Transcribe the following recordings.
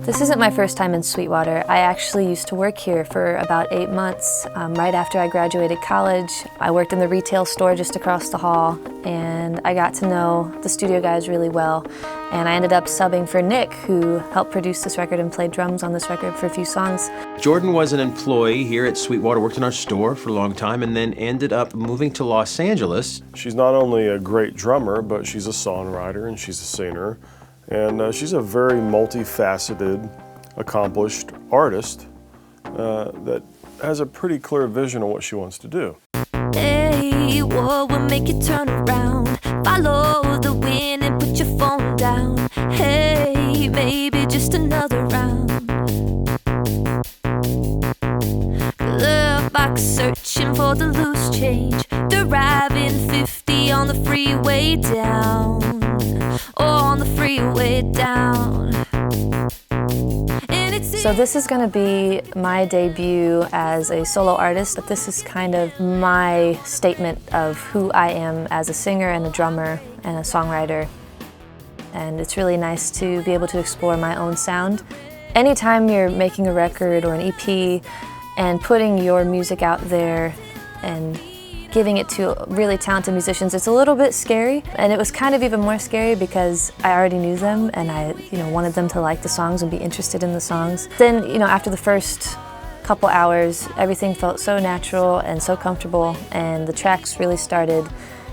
This isn't my first time in Sweetwater. I actually used to work here for about 8 months. Right after I graduated college, I worked in the retail store just across the hall, and I got to know the studio guys really well. And I ended up subbing for Nick, who helped produce this record and played drums on this record for a few songs. Jordan was an employee here at Sweetwater, worked in our store for a long time, and then ended up moving to Los Angeles. She's not only a great drummer, but she's a songwriter and she's a singer. And she's a very multifaceted, accomplished artist that has a pretty clear vision of what she wants to do. Hey, what will make you turn around? Follow the wind and put your phone down. Hey, maybe just another round. Glove box searching for the loose change. Driving 50 on the freeway down. On the freeway down. So this is going to be my debut as a solo artist, but this is kind of my statement of who I am as a singer and a drummer and a songwriter. And it's really nice to be able to explore my own sound. Anytime you're making a record or an EP and putting your music out there and giving it to really talented musicians, it's a little bit scary, and it was kind of even more scary because I already knew them and I wanted them to like the songs and be interested in the songs. Then, after the first couple hours, everything felt so natural and so comfortable, and the tracks really started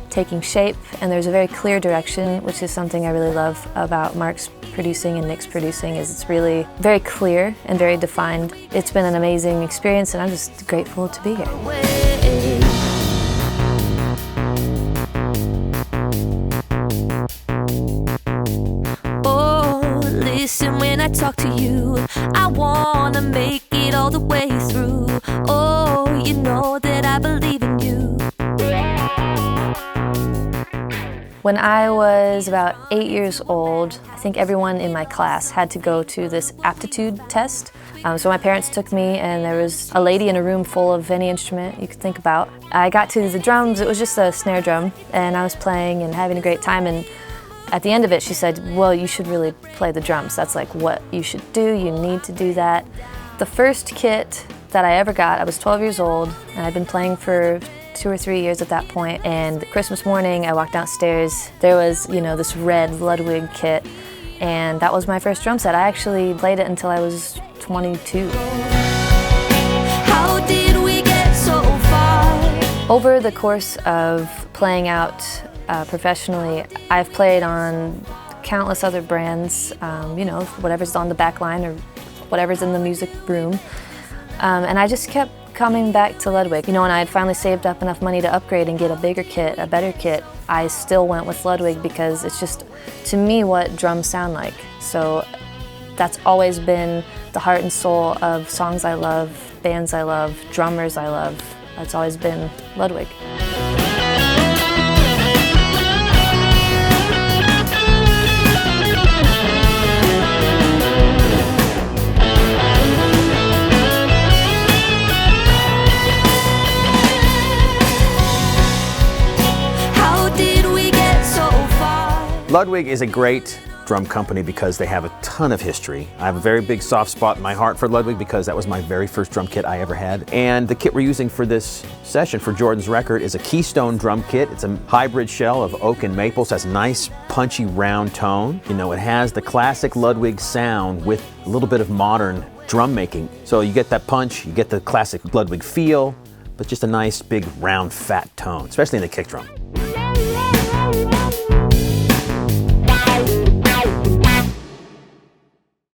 taking shape, and there's a very clear direction, which is something I really love about Mark's producing and Nick's producing, is it's really very clear and very defined. It's been an amazing experience, and I'm just grateful to be here. Listen when I talk to you, I wanna make it all the way through. Oh, you know that I believe in you. When I was about 8 years old, I think everyone in my class had to go to this aptitude test. So my parents took me, and there was a lady in a room full of any instrument you could think about. I got to the drums. It was just a snare drum, and I was playing and having a great time. And at the end of it, she said, well, you should really play the drums. That's like what you should do. You need to do that. The first kit that I ever got, I was 12 years old, and I'd been playing for 2 or 3 years at that point. And Christmas morning, I walked downstairs. There was, this red Ludwig kit, and that was my first drum set. I actually played it until I was 22. How did we get so far? Over the course of playing out professionally, I've played on countless other brands, whatever's on the back line or whatever's in the music room. And I just kept coming back to Ludwig. When I had finally saved up enough money to upgrade and get a bigger kit, a better kit, I still went with Ludwig because it's just, to me, what drums sound like. So that's always been the heart and soul of songs I love, bands I love, drummers I love. It's always been Ludwig. Ludwig is a great drum company because they have a ton of history. I have a very big soft spot in my heart for Ludwig because that was my very first drum kit I ever had. And the kit we're using for this session, for Jordan's record, is a Keystone drum kit. It's a hybrid shell of oak and maple, so it has a nice punchy round tone. It has the classic Ludwig sound with a little bit of modern drum making. So you get that punch, you get the classic Ludwig feel, but just a nice big round fat tone, especially in the kick drum.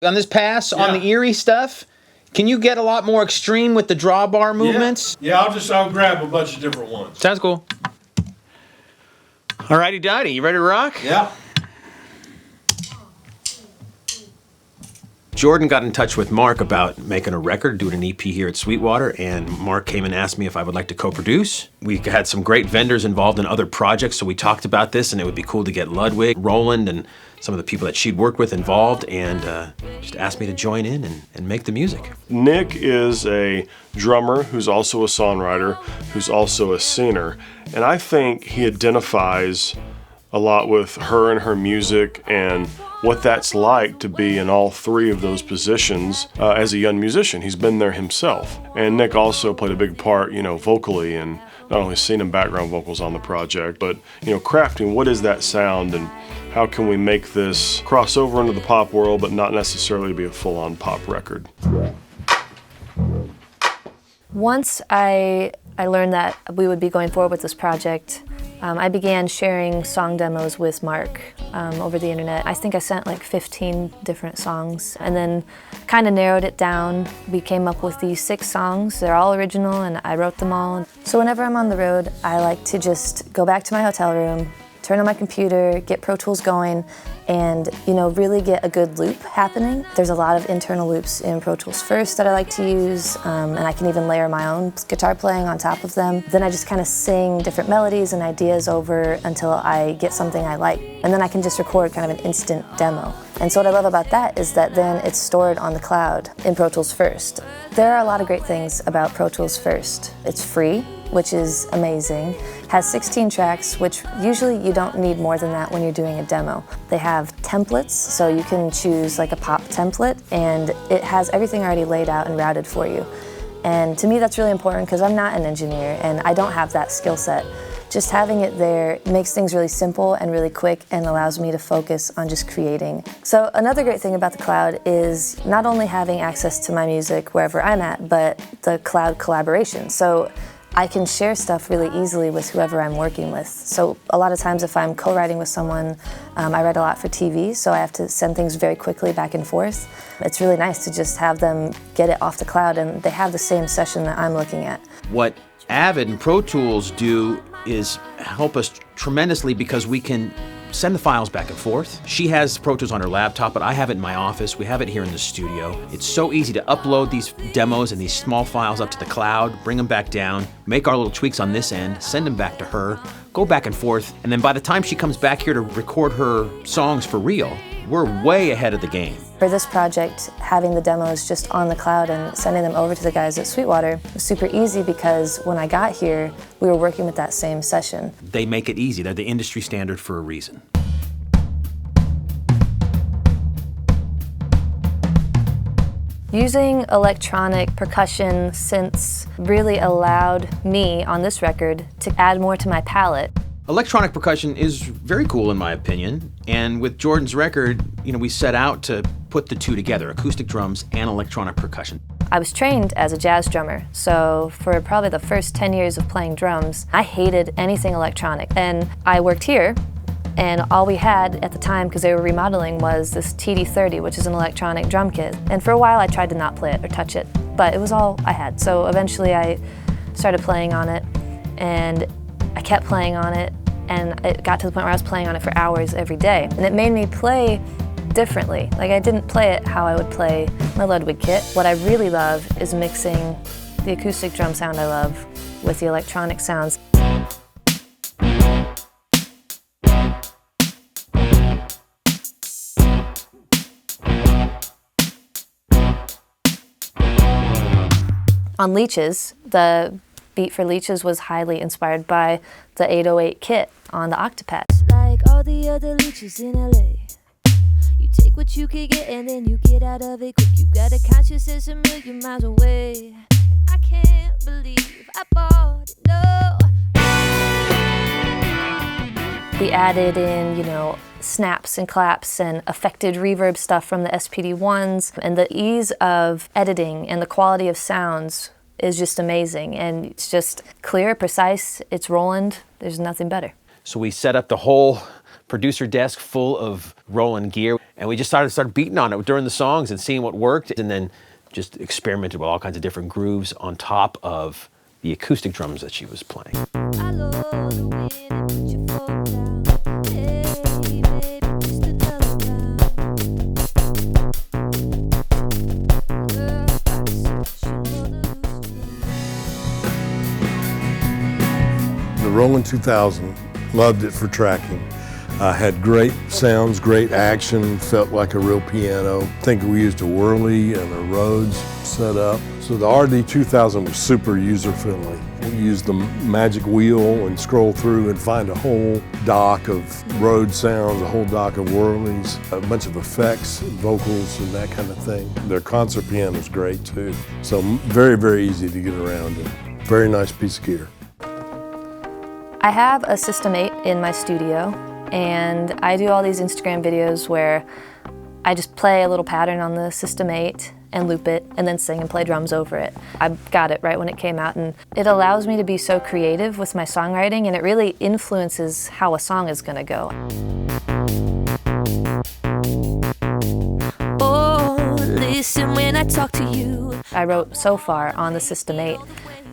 On this pass, on the eerie stuff, can you get a lot more extreme with the drawbar movements? Yeah, I'll grab a bunch of different ones. Sounds cool. Alrighty, Dottie, you ready to rock? Yeah. Jordan got in touch with Mark about making a record, doing an EP here at Sweetwater, and Mark came and asked me if I would like to co-produce. We had some great vendors involved in other projects, so we talked about this, and it would be cool to get Ludwig, Roland, and some of the people that she'd worked with involved, and just asked me to join in and make the music. Nick is a drummer who's also a songwriter, who's also a singer, and I think he identifies a lot with her and her music and what that's like to be in all three of those positions as a young musician. He's been there himself. And Nick also played a big part, vocally, and not only singing background vocals on the project, but, crafting what is that sound and how can we make this cross over into the pop world but not necessarily be a full-on pop record. Once I learned that we would be going forward with this project, I began sharing song demos with Mark over the internet. I think I sent like 15 different songs and then kind of narrowed it down. We came up with these 6 songs. They're all original and I wrote them all. So whenever I'm on the road, I like to just go back to my hotel room, turn on my computer, get Pro Tools going, and really get a good loop happening. There's a lot of internal loops in Pro Tools First that I like to use, and I can even layer my own guitar playing on top of them. Then I just kind of sing different melodies and ideas over until I get something I like. And then I can just record kind of an instant demo. And so what I love about that is that then it's stored on the cloud in Pro Tools First. There are a lot of great things about Pro Tools First. It's free, which is amazing. Has 16 tracks, which usually you don't need more than that when you're doing a demo. They have templates, so you can choose like a pop template, and it has everything already laid out and routed for you. And to me that's really important because I'm not an engineer and I don't have that skill set. Just having it there makes things really simple and really quick and allows me to focus on just creating. So another great thing about the cloud is not only having access to my music wherever I'm at, but the cloud collaboration. So I can share stuff really easily with whoever I'm working with. So a lot of times if I'm co-writing with someone, I write a lot for TV, so I have to send things very quickly back and forth. It's really nice to just have them get it off the cloud and they have the same session that I'm looking at. What Avid and Pro Tools do is help us tremendously because we can send the files back and forth. She has Pro Tools on her laptop, but I have it in my office. We have it here in the studio. It's so easy to upload these demos and these small files up to the cloud, bring them back down, make our little tweaks on this end, send them back to her, go back and forth, and then by the time she comes back here to record her songs for real, we're way ahead of the game. For this project, having the demos just on the cloud and sending them over to the guys at Sweetwater was super easy because when I got here, we were working with that same session. They make it easy. They're the industry standard for a reason. Using electronic percussion synths really allowed me on this record to add more to my palette. Electronic percussion is very cool in my opinion, and with Jordan's record, we set out to put the two together, acoustic drums and electronic percussion. I was trained as a jazz drummer, so for probably the first 10 years of playing drums, I hated anything electronic. And I worked here, and all we had at the time, because they were remodeling, was this TD-30, which is an electronic drum kit. And for a while I tried to not play it or touch it, but it was all I had. So eventually I started playing on it, and I kept playing on it, and it got to the point where I was playing on it for hours every day. And it made me play differently. Like, I didn't play it how I would play my Ludwig kit. What I really love is mixing the acoustic drum sound I love with the electronic sounds. On Leeches, the beat for Leeches was highly inspired by the 808 kit on the Octopad. Like all the other leeches in LA, you take what you could get and then you get out of it quick. You got a conscience that's a million miles away. I can't believe I bought it, no. We added in, snaps and claps and affected reverb stuff from the SPD-1s, and the ease of editing and the quality of sounds is just amazing, and it's just clear, precise. It's Roland. There's nothing better. So we set up the whole producer desk full of Roland gear, and we just started beating on it during the songs and seeing what worked, and then just experimented with all kinds of different grooves on top of the acoustic drums that she was playing. Follow the wind and put your phone down. Hey, baby, just another round. The Roland 2000, loved it for tracking. Had great sounds, great action, felt like a real piano. I think we used a Whirly and a Rhodes set up. So the RD 2000 was super user-friendly. We use the magic wheel and scroll through and find a whole dock of Rhodes sounds, a whole dock of whirlies, a bunch of effects, vocals, and that kind of thing. Their concert piano is great too. So very, very easy to get around and very nice piece of gear. I have a System 8 in my studio, and I do all these Instagram videos where I just play a little pattern on the System 8 and loop it, and then sing and play drums over it. I got it right when it came out, and it allows me to be so creative with my songwriting, and it really influences how a song is gonna go. Oh, listen when I talk to you. I wrote So Far on the System 8,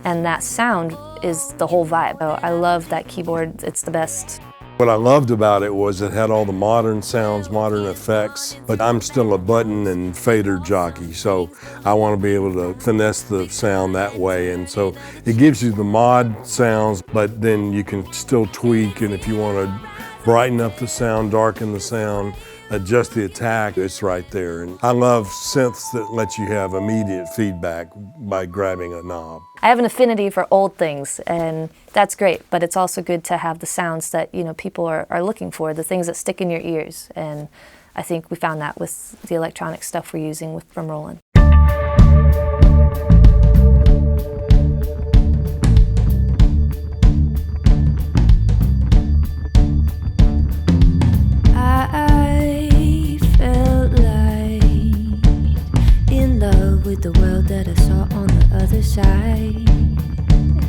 and that sound is the whole vibe. So I love that keyboard, it's the best. What I loved about it was it had all the modern sounds, modern effects, but I'm still a button and fader jockey, so I want to be able to finesse the sound that way. And so it gives you the mod sounds, but then you can still tweak, and if you want to brighten up the sound, darken the sound, adjust the attack, it's right there. And I love synths that let you have immediate feedback by grabbing a knob. I have an affinity for old things, and that's great, but it's also good to have the sounds that, you know, people are looking for, the things that stick in your ears. And I think we found that with the electronic stuff we're using from Roland. With the world that I saw on the other side,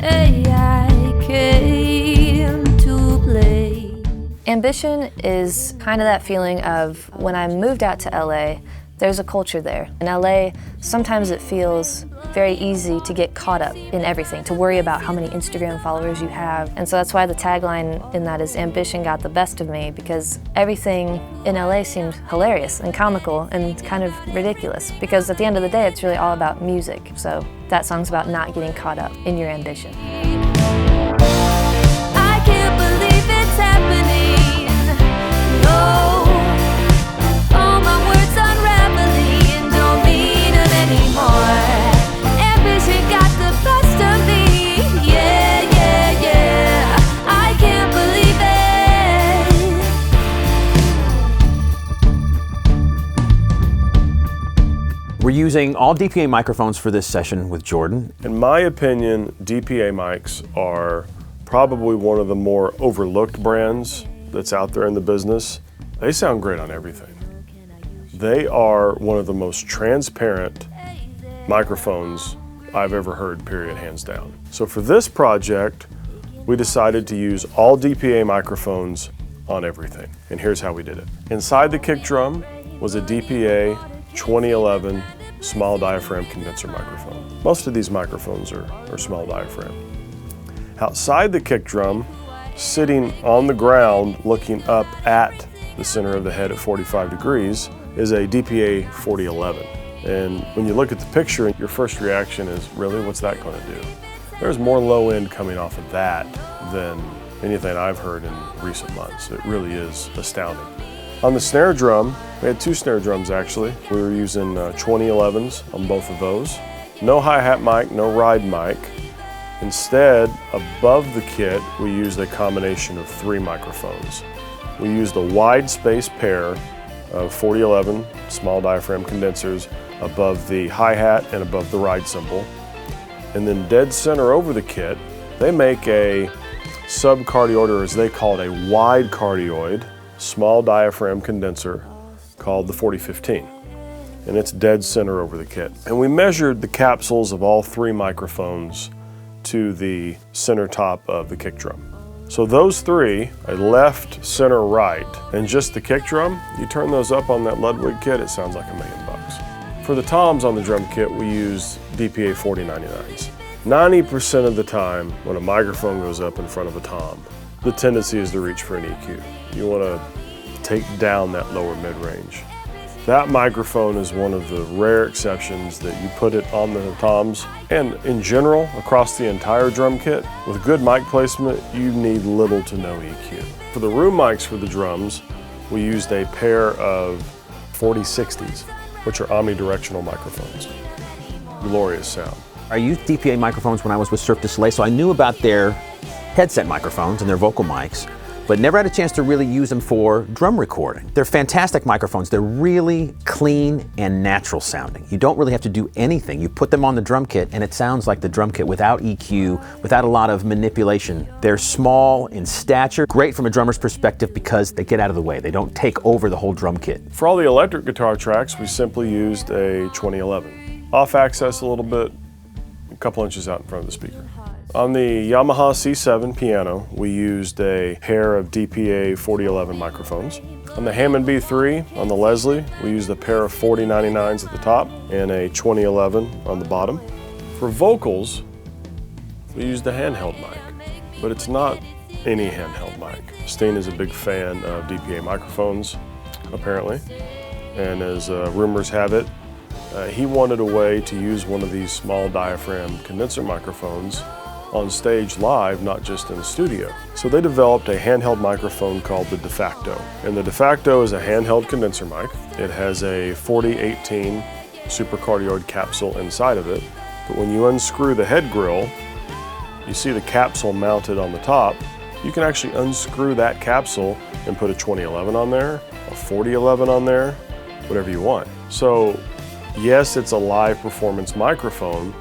hey, I came to play. Ambition is kind of that feeling of when I moved out to LA, there's a culture there. In LA, sometimes it feels very easy to get caught up in everything, to worry about how many Instagram followers you have. And so that's why the tagline in that is ambition got the best of me, because everything in LA seemed hilarious and comical and kind of ridiculous, because at the end of the day, it's really all about music. So that song's about not getting caught up in your ambition. I can't believe it's happening. No, all my words unraveling and don't mean them anymore. Ambition got the best of me. Yeah, yeah, yeah. I can't believe We're using all DPA microphones for this session with Jordan. In my opinion, DPA mics are probably one of the more overlooked brands that's out there in the business. They sound great on everything. They are one of the most transparent microphones I've ever heard, period, hands down. So for this project, we decided to use all DPA microphones on everything. And here's how we did it. Inside the kick drum was a DPA 2011 small diaphragm condenser microphone. Most of these microphones are small diaphragm. Outside the kick drum, sitting on the ground looking up at the center of the head at 45 degrees, is a DPA 4011. And when you look at the picture, your first reaction is, really, what's that going to do? There's more low end coming off of that than anything I've heard in recent months. It really is astounding. On the snare drum, we had two snare drums actually. We were using 2011s on both of those. No hi-hat mic, no ride mic. Instead, above the kit, we used a combination of 3 microphones. We used a wide space pair of 4011 small diaphragm condensers above the hi-hat and above the ride cymbal. And then dead center over the kit, they make a subcardioid, or as they call it, a wide cardioid, small diaphragm condenser called the 4015. And it's dead center over the kit. And we measured the capsules of all 3 microphones to the center top of the kick drum. So those 3, a left, center, right, and just the kick drum, you turn those up on that Ludwig kit, it sounds like $1 million. For the toms on the drum kit, we use DPA 4099s. 90% of the time when a microphone goes up in front of a tom, the tendency is to reach for an EQ. You want to take down that lower mid-range. That microphone is one of the rare exceptions that you put it on the toms, and in general, across the entire drum kit, with good mic placement, you need little to no EQ. For the room mics for the drums, we used a pair of 4060s, which are omnidirectional microphones. Glorious sound. I used DPA microphones when I was with Cirque du Soleil, so I knew about their headset microphones and their vocal mics, but never had a chance to really use them for drum recording. They're fantastic microphones. They're really clean and natural sounding. You don't really have to do anything. You put them on the drum kit and it sounds like the drum kit without EQ, without a lot of manipulation. They're small in stature, great from a drummer's perspective because they get out of the way. They don't take over the whole drum kit. For all the electric guitar tracks, we simply used a 2011. Off access a little bit, a couple inches out in front of the speaker. On the Yamaha C7 piano, we used a pair of DPA 4011 microphones. On the Hammond B3, on the Leslie, we used a pair of 4099s at the top and a 2011 on the bottom. For vocals, we used a handheld mic, but it's not any handheld mic. Steen is a big fan of DPA microphones, apparently, and as rumors have it, he wanted a way to use one of these small diaphragm condenser microphones on stage live, not just in the studio. So they developed a handheld microphone called the De Facto. And the De Facto is a handheld condenser mic. It has a 4018 supercardioid capsule inside of it. But when you unscrew the head grill, you see the capsule mounted on the top. You can actually unscrew that capsule and put a 2011 on there, a 4011 on there, whatever you want. So yes, it's a live performance microphone,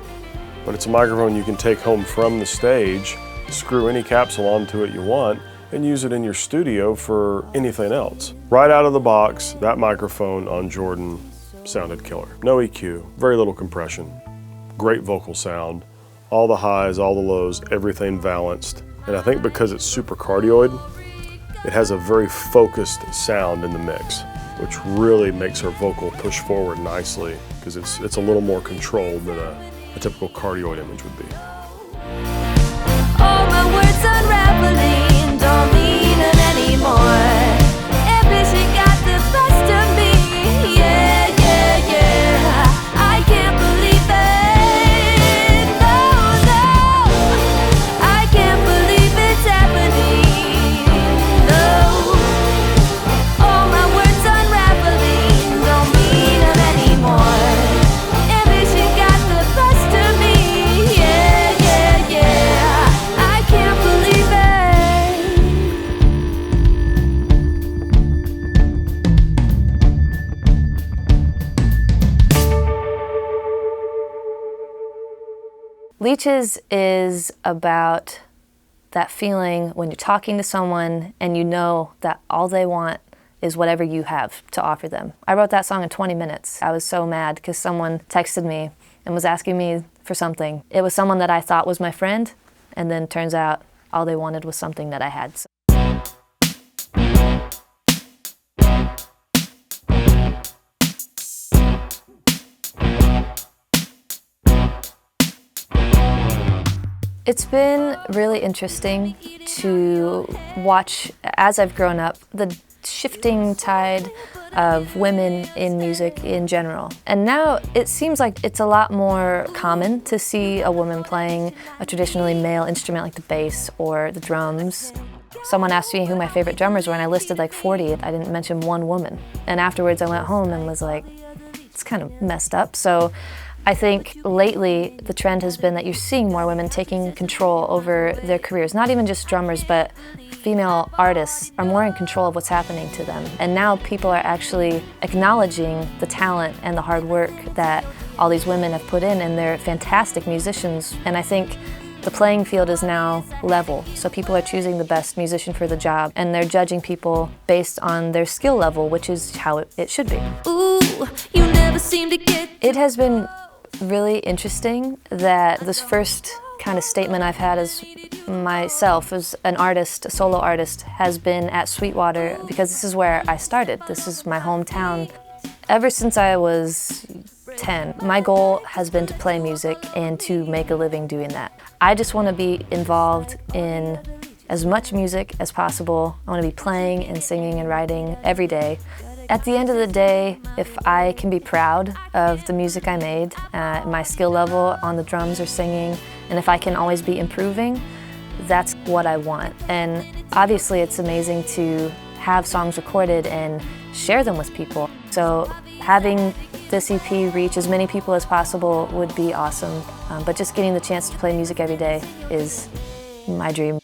but it's a microphone you can take home from the stage, screw any capsule onto it you want, and use it in your studio for anything else. Right out of the box, that microphone on Jordan sounded killer. No EQ, very little compression, great vocal sound, all the highs, all the lows, everything balanced. And I think because it's supercardioid, it has a very focused sound in the mix, which really makes her vocal push forward nicely because it's a little more controlled than a typical cardioid image would be. All my words unraveling don't mean it anymore. Ambition got the best of me. Yeah, yeah, yeah. I can't believe it. No, no. I can't believe it's happening. No. All my words unraveling don't mean it anymore. Ambition got the best of me. Yeah, yeah, yeah. I can't believe it. Leeches is about that feeling when you're talking to someone and you know that all they want is whatever you have to offer them. I wrote that song in 20 minutes. I was so mad because someone texted me and was asking me for something. It was someone that I thought was my friend, and then turns out all they wanted was something that I had. It's been really interesting to watch, as I've grown up, the shifting tide of women in music in general. And now it seems like it's a lot more common to see a woman playing a traditionally male instrument like the bass or the drums. Someone asked me who my favorite drummers were and I listed like 40. I didn't mention one woman. And afterwards I went home and was like, it's kind of messed up. So I think lately the trend has been that you're seeing more women taking control over their careers. Not even just drummers, but female artists are more in control of what's happening to them. And now people are actually acknowledging the talent and the hard work that all these women have put in, and they're fantastic musicians. And I think the playing field is now level, so people are choosing the best musician for the job, and they're judging people based on their skill level, which is how it should be. Ooh, you never seem to get. It has been really interesting that this first kind of statement I've had as myself as an artist, a solo artist, has been at Sweetwater, because this is where I started. This is my hometown. Ever since I was 10, my goal has been to play music and to make a living doing that. I just want to be involved in as much music as possible. I want to be playing and singing and writing every day. At the end of the day, if I can be proud of the music I made, my skill level on the drums or singing, and if I can always be improving, that's what I want. And obviously it's amazing to have songs recorded and share them with people. So having this EP reach as many people as possible would be awesome. But just getting the chance to play music every day is my dream.